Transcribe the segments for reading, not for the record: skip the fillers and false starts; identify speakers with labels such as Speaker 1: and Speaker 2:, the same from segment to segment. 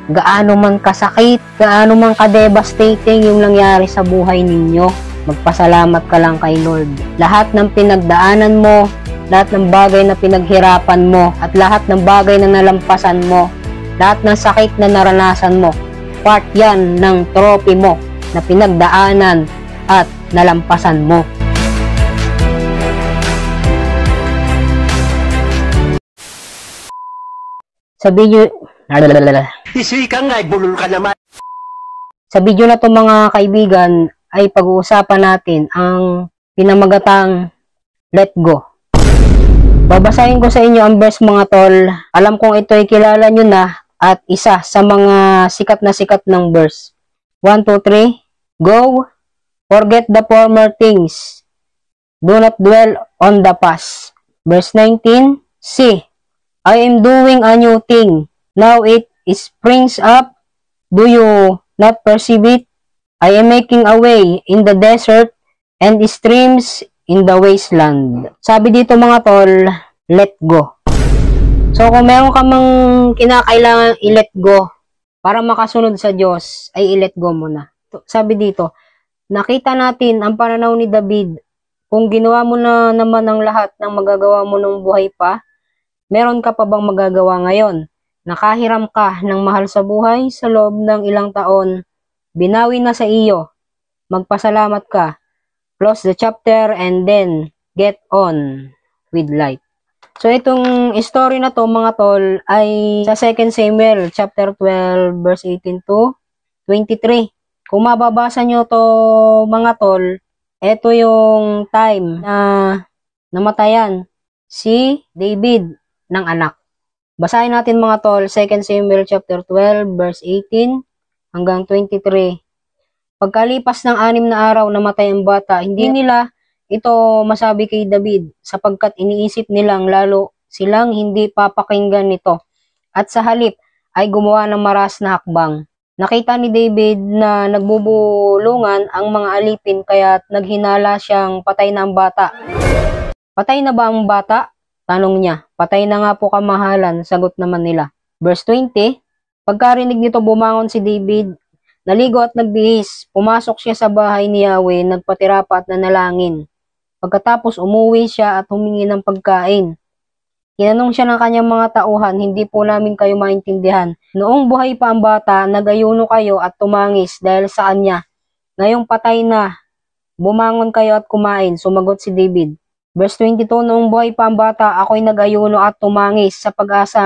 Speaker 1: gaano man kasakit, gaano man ka-devastating yung nangyari sa buhay ninyo, magpasalamat ka lang kay Lord. Lahat ng pinagdaanan mo, lahat ng bagay na pinaghirapan mo, at lahat ng bagay na nalampasan mo, lahat ng sakit na naranasan mo, part yan ng trophy mo na pinagdaanan at nalampasan mo. Sa video Sa video na to mga kaibigan ay pag-uusapan natin ang pinamagatang let go. Babasahin ko sa inyo ang verse mga tol. Alam kong ito ay kilala nyo na at isa sa mga sikat ng verse. 1, 2, 3. Go, forget the former things. Do not dwell on the past. Verse 19. See, I am doing a new thing. Now it springs up. Do you not perceive it? I am making a way in the desert and streams in the wasteland. Sabi dito mga tol, let go. So kung meron ka mang kinakailangan i-let go para makasunod sa Diyos, ay i-let go mo na. Sabi dito, nakita natin ang pananaw ni David. Kung ginawa mo na naman ang lahat ng magagawa mo nung buhay pa, meron ka pa bang magagawa ngayon? Nakahiram ka ng mahal sa buhay sa loob ng ilang taon, binawi na sa iyo, magpasalamat ka, close the chapter and then get on with life. So itong story na to mga tol ay sa 2 Samuel chapter 12 verse 18 to 23. Kung mababasa nyo to mga tol, ito yung time na namatayan si David ng anak. Basahin natin mga tol, 2 Samuel chapter 12 verse 18 hanggang 23. Pagkalipas ng 6 na araw namatay ang bata, hindi nila ito masabi kay David sapagkat iniisip nilang lalo silang hindi papakinggan nito. At sa halip ay gumawa ng maras na hakbang. Nakita ni David na nagbubulungan ang mga alipin kaya't naghinala siyang patay na ang bata. Patay na ba ang bata? Tanong niya. Patay na nga po kamahalan, sagot naman nila. Verse 20, pagkarinig nito bumangon si David, naligo at nagbihis, pumasok siya sa bahay ni Yahweh, nagpatira pa at nanalangin. Pagkatapos umuwi siya at humingi ng pagkain. Tinanong siya ng kanyang mga tauhan, hindi po namin kayo maintindihan. Noong buhay pa ang bata, nagayuno kayo at tumangis dahil sa kanya. Ngayong patay na, bumangon kayo at kumain, sumagot si David. Verse 22, noong buhay pa ang bata, ako'y nag-ayuno at tumangis sa pag-asa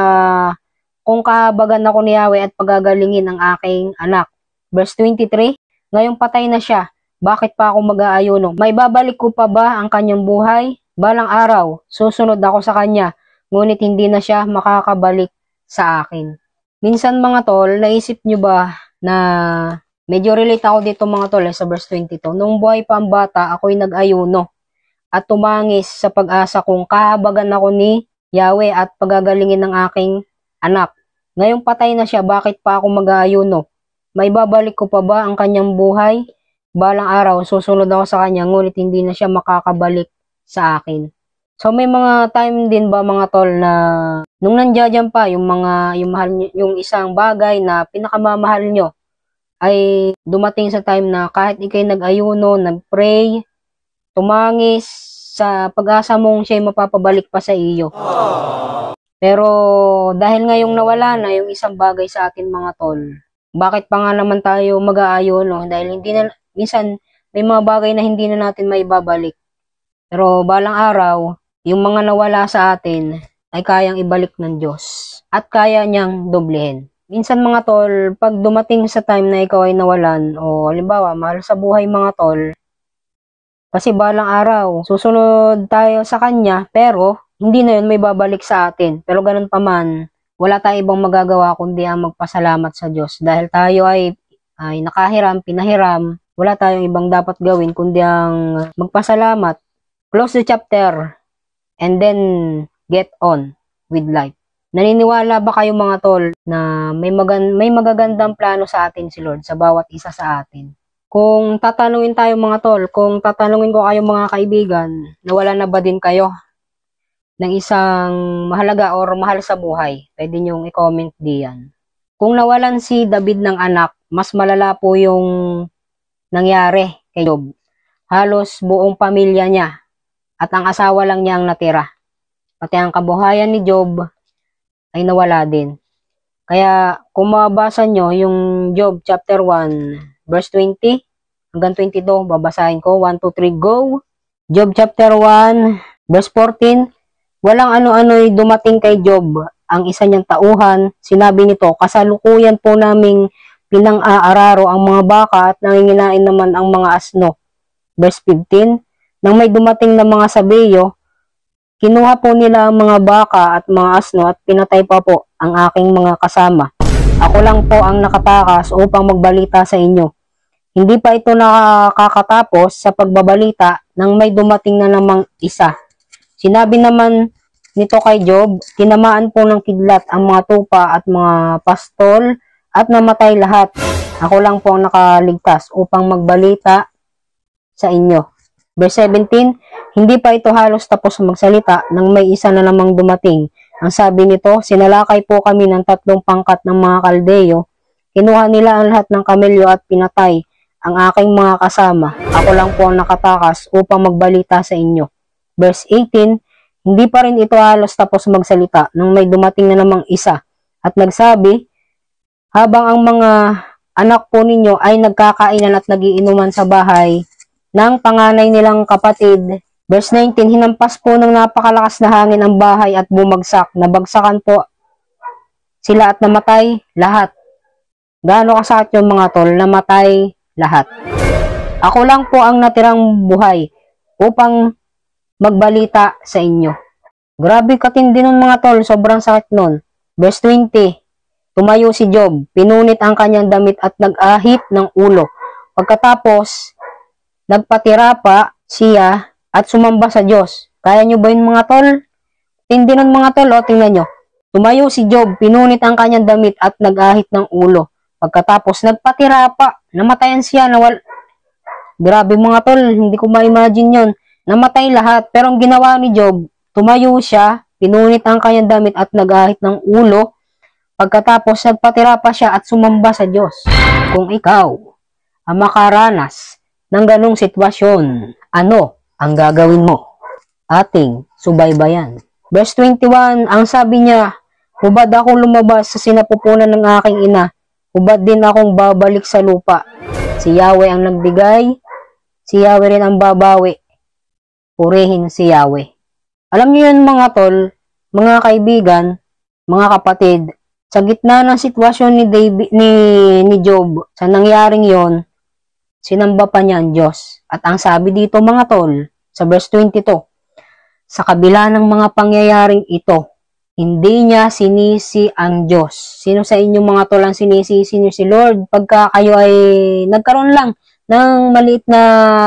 Speaker 1: kung kahabagan ako ni Yahweh at pagagalingin ang aking anak. Verse 23, ngayong patay na siya, bakit pa ako mag-aayuno? May babalik ko pa ba ang kanyang buhay? Balang araw, susunod ako sa kanya, ngunit hindi na siya makakabalik sa akin. Minsan mga tol, naisip nyo ba na medyo relate ako dito mga tol sa verse 22, noong buhay pa ang bata, ako'y nag-ayuno at tumangis sa pag-asa kung kahabagan ako ni Yahweh at pagagalingin ng aking anak. Ngayong patay na siya, bakit pa ako mag-aayuno? May babalik ko pa ba ang kanyang buhay? Balang araw, susunod ako sa kanya, ngunit hindi na siya makakabalik sa akin. So may mga time din ba mga tol na nung nandiyan pa yung yung isang bagay na pinakamamahal nyo ay dumating sa time na kahit ikay nag-ayuno, nag-pray, tumangis sa pag-asa mong siya'y mapapabalik pa sa iyo. Pero dahil ngayong nawala na yung isang bagay sa atin mga tol, bakit pa nga naman tayo mag-aayono? Dahil minsan may mga bagay na hindi na natin maibabalik. Pero balang araw, yung mga nawala sa atin ay kayang ibalik ng Diyos at kaya niyang doblehin. Minsan mga tol, pag dumating sa time na ikaw ay nawalan o halimbawa mahal sa buhay mga tol, kasi balang araw, susunod tayo sa kanya, pero hindi na yun may babalik sa atin. Pero ganun pa man, wala tayong ibang magagawa kundi ang magpasalamat sa Diyos. Dahil tayo ay nakahiram, pinahiram, wala tayong ibang dapat gawin kundi ang magpasalamat, close the chapter, and then get on with life. Naniniwala ba kayo mga tol na may magagandang plano sa atin si Lord sa bawat isa sa atin? Kung tatanungin tayo mga tol, kung tatanungin ko kayo mga kaibigan, nawala na ba din kayo ng isang mahalaga or mahal sa buhay? Pwede nyong i-comment diyan. Kung nawalan si David ng anak, mas malala po yung nangyari kay Job. Halos buong pamilya niya at ang asawa lang niya ang natira. Pati ang kabuhayan ni Job ay nawala din. Kaya kung mababasa nyo yung Job chapter 1 verse 20 hanggang 22, babasahin ko. 1, 2, 3, go! Job chapter 1 verse 14, walang ano-ano'y dumating kay Job, ang isa niyang tauhan. Sinabi nito, kasalukuyan po naming pinang-aararo ang mga baka at nanginginain naman ang mga asno. Verse 15, nang may dumating na mga sabeyo, kinuha po nila ang mga baka at mga asno at pinatay pa po ang aking mga kasama. Ako lang po ang nakatakas upang magbalita sa inyo. Hindi pa ito nakakatapos sa pagbabalita nang may dumating na namang isa. Sinabi naman nito kay Job, tinamaan po ng kidlat ang mga tupa at mga pastol at namatay lahat. Ako lang po ang nakaligtas upang magbalita sa inyo. Verse 17, hindi pa ito halos tapos magsalita nang may isa na namang dumating. Ang sabi nito, sinalakay po kami ng 3 pangkat ng mga kaldeyo. Kinuha nila ang lahat ng kamelyo at pinatay ang aking mga kasama. Ako lang po ang nakatakas upang magbalita sa inyo. Verse 18, hindi pa rin ito halos tapos magsalita nang may dumating na namang isa at nagsabi, habang ang mga anak po ninyo ay nagkakainan at nagiinuman sa bahay ng panganay nilang kapatid. Verse 19, hinampas po ng napakalakas na hangin ang bahay at bumagsak. Nabagsakan po sila at namatay lahat. Gaano kasakit yung mga tol, namatay lahat. Ako lang po ang natirang buhay upang magbalita sa inyo. Grabe katindi nun mga tol, sobrang sakit nun. Verse 20, tumayo si Job, pinunit ang kanyang damit at nag-ahit ng ulo. Pagkatapos, nagpatira pa siya at sumamba sa Diyos. Kaya nyo ba yun mga tol? Tindi nun mga tol, o tingnan nyo. Tumayo si Job, pinunit ang kanyang damit at nag-ahit ng ulo. Pagkatapos, nagpatira pa. Namatayan siya. Grabe mga tol, hindi ko ma-imagine yun. Namatay lahat. Pero ang ginawa ni Job, tumayo siya, pinunit ang kanyang damit at nag-ahit ng ulo. Pagkatapos, nagpatira pa siya at sumamba sa Diyos. Kung ikaw ang makaranas ng ganong sitwasyon, ano ang gagawin mo? Ating subaybayan. Verse 21, ang sabi niya, hubad akong lumabas sa sinapupunan ng aking ina, hubad din akong babalik sa lupa. Si Yahweh ang nagbigay, si Yahweh rin ang babawi. Purihin si Yahweh. Alam niyo yun mga tol, mga kaibigan, mga kapatid, sa gitna ng sitwasyon ni Job, sa nangyaring yon, sinamba pa niya ang Diyos. At ang sabi dito mga tol, sa verse 22, sa kabila ng mga pangyayaring ito, hindi niya sinisi ang Diyos. Sino sa inyong mga tol ang sinisisi niyo si Lord pagka kayo ay nagkaroon lang ng maliit na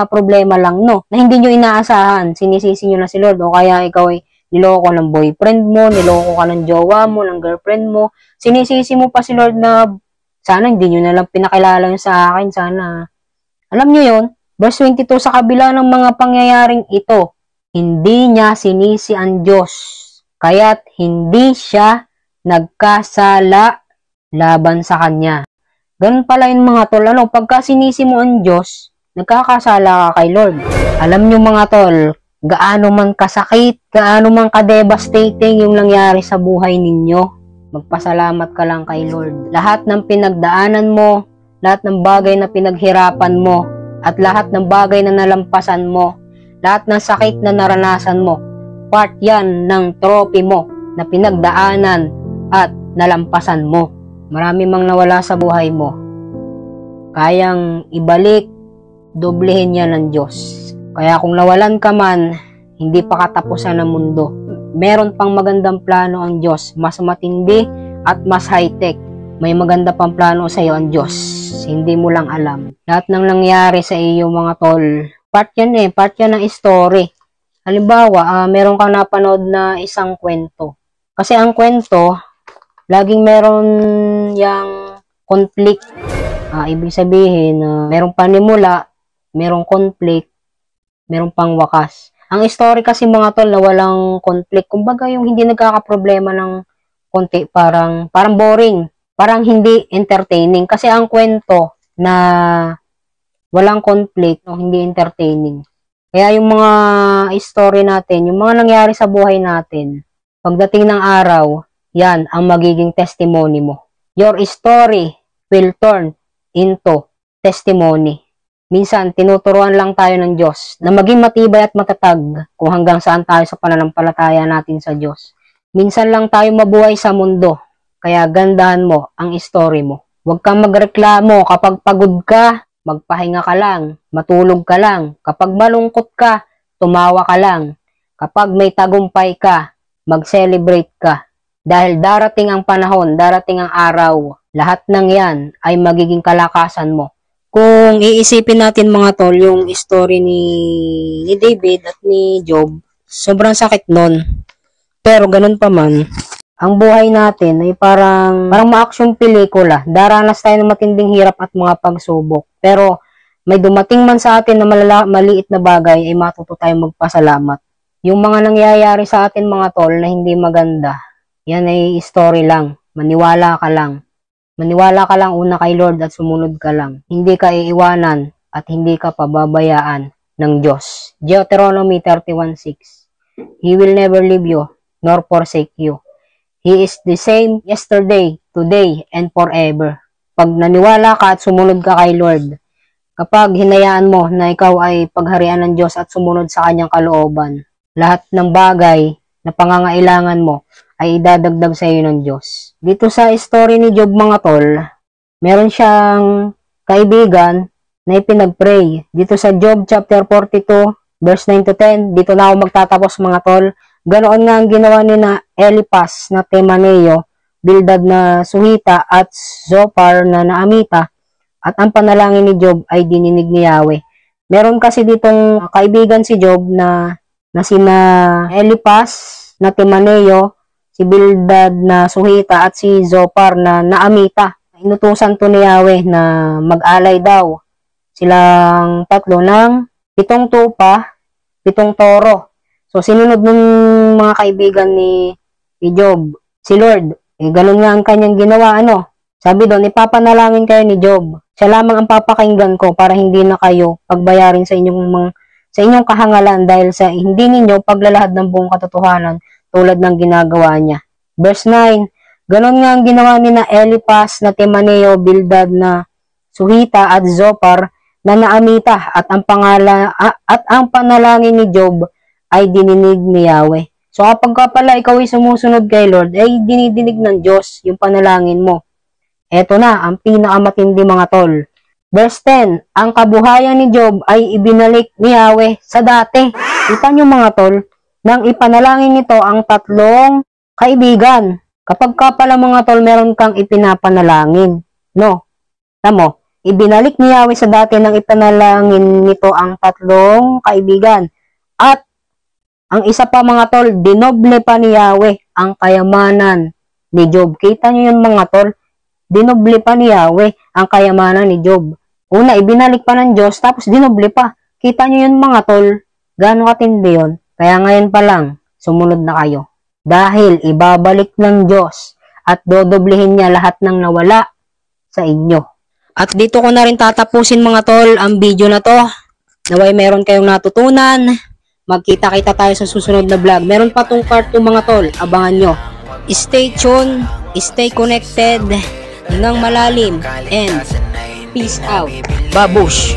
Speaker 1: problema lang, no? Na hindi nyo inaasahan, sinisisi nyo na si Lord. O kaya ikaw ay niloko ng boyfriend mo, niloko ka ng jowa mo, ng girlfriend mo. Sinisisi mo pa si Lord na sana hindi nyo na lang pinakilala yun sa akin, sana. Alam nyo yun? Verse 22, sa kabila ng mga pangyayaring ito, hindi niya sinisi ang Diyos. Kaya't hindi siya nagkasala laban sa Kanya. Ganun pala yung mga tol, pagka sinisi mo ang Diyos, nagkakasala ka kay Lord. Alam nyo mga tol, gaano man kasakit, gaano man ka-devastating yung nangyari sa buhay ninyo, magpasalamat ka lang kay Lord. Lahat ng pinagdaanan mo, lahat ng bagay na pinaghirapan mo, at lahat ng bagay na nalampasan mo, lahat ng sakit na naranasan mo, part yan ng trophy mo na pinagdaanan at nalampasan mo. Marami mang nawala sa buhay mo, kayang ibalik, doblehin yan ng Diyos. Kaya kung nawalan ka man, hindi pa katapusan ng mundo. Meron pang magandang plano ang Diyos, mas matindi at mas high-tech. May maganda pang plano sa iyo ang Diyos, hindi mo lang alam. Lahat ng nangyari sa iyo mga tol, part yan ng story. Halimbawa, meron kang napanood na isang kwento. Kasi ang kwento, laging meron yang conflict. Ibig sabihin, merong panimula, merong conflict, merong pang wakas. Ang story kasi mga tol na walang conflict, kumbaga yung hindi nagkakaproblema ng konti, parang boring. parang hindi entertaining. Kasi ang kwento na walang conflict, no, hindi entertaining. Kaya yung mga story natin, yung mga nangyari sa buhay natin, pagdating ng araw, yan ang magiging testimony mo. Your story will turn into testimony. Minsan, tinuturuan lang tayo ng Diyos na maging matibay at matatag kung hanggang saan tayo sa pananampalataya natin sa Diyos. Minsan lang tayo mabuhay sa mundo, kaya gandahan mo ang story mo. Huwag kang magreklamo kapag pagod ka, magpahinga ka lang, matulog ka lang. Kapag malungkot ka, tumawa ka lang. Kapag may tagumpay ka, mag-celebrate ka. Dahil darating ang panahon, darating ang araw, lahat ng yan ay magiging kalakasan mo. Kung iisipin natin mga tol, yung story ni David at ni Job, sobrang sakit nun. Pero ganun pa man, ang buhay natin ay parang ma-action pelikula. Daranas tayo ng matinding hirap at mga pagsubok. Pero may dumating man sa atin na maliit na bagay, ay matuto tayong magpasalamat. Yung mga nangyayari sa atin mga tol na hindi maganda, yan ay story lang. Maniwala ka lang. Maniwala ka lang una kay Lord at sumunod ka lang. Hindi ka iiwanan at hindi ka pababayaan ng Diyos. Deuteronomy 31:6. He will never leave you nor forsake you. He is the same yesterday, today, and forever. Pag naniwala ka at sumunod ka kay Lord, kapag hinayaan mo na ikaw ay pagharian ng Diyos at sumunod sa kanyang kalooban, lahat ng bagay na pangangailangan mo ay idadagdag sa iyo ng Diyos. Dito sa story ni Job mga tol, meron siyang kaibigan na ipinag-pray. Dito sa Job chapter 42, verse 9 to 10, dito na ako magtatapos mga tol. Ganoon nga ang ginawa ni na Eliphaz na Temaneo, Bildad na Suhita at Zophar na Naamita, at ang panalangin ni Job ay dininig ni Yahweh. Meron kasi ditong kaibigan si Job na sina Eliphaz na Temaneo, si Bildad na Suhita at si Zophar na Naamita. Inutusan to ni Yahweh na mag-alay daw silang tatlo ng 7 tupa, 7 toro. So sinunod ng mga kaibigan ni Job si Lord. Ganun nga ang kanyang ginawa, ano? Sabi doon, ipapanalangin kayo ni Job. Siya lamang ang papakinggan ko para hindi na kayo pagbayarin sa inyong kahangalan dahil sa hindi ninyo paglalahad ng buong katotohanan tulad ng ginagawa niya. Verse 9, ganon nga ang ginawa ni na Eliphaz na Temaneo, Bildad na Suhita at Zophar na Naamita at ang panalangin ni Job ay dininig ni Yahweh. So kapag ka pala ikaw ay sumusunod kay Lord, ay dinidinig ng Diyos yung panalangin mo. Eto na, ang pinakamatindi mga tol. Verse 10, ang kabuhayan ni Job ay ibinalik ni Yahweh sa dati. Kita nyo mga tol, nang ipanalangin nito ang tatlong kaibigan. Kapag ka pala mga tol, meron kang ipinapanalangin. No? Tamo, ibinalik ni Yahweh sa dati nang ipanalangin nito ang tatlong kaibigan. At ang isa pa mga tol, dinoble pa ni Yahweh ang kayamanan ni Job. Kita nyo yun mga tol, dinoble pa ni Yahweh ang kayamanan ni Job. Una, ibinalik pa ng Diyos, tapos dinoble pa. Kita nyo yun mga tol, gaano katindi yun? Kaya ngayon pa lang, sumunod na kayo. Dahil ibabalik ng Diyos at dodoblehin niya lahat ng nawala sa inyo. At dito ko na rin tatapusin mga tol ang video na to. Naway meron kayong natutunan. Magkita-kita tayo sa susunod na vlog. Meron pa tong part 2 mga tol. Abangan nyo. Stay tuned, stay connected, hingang malalim, and peace out. Babush!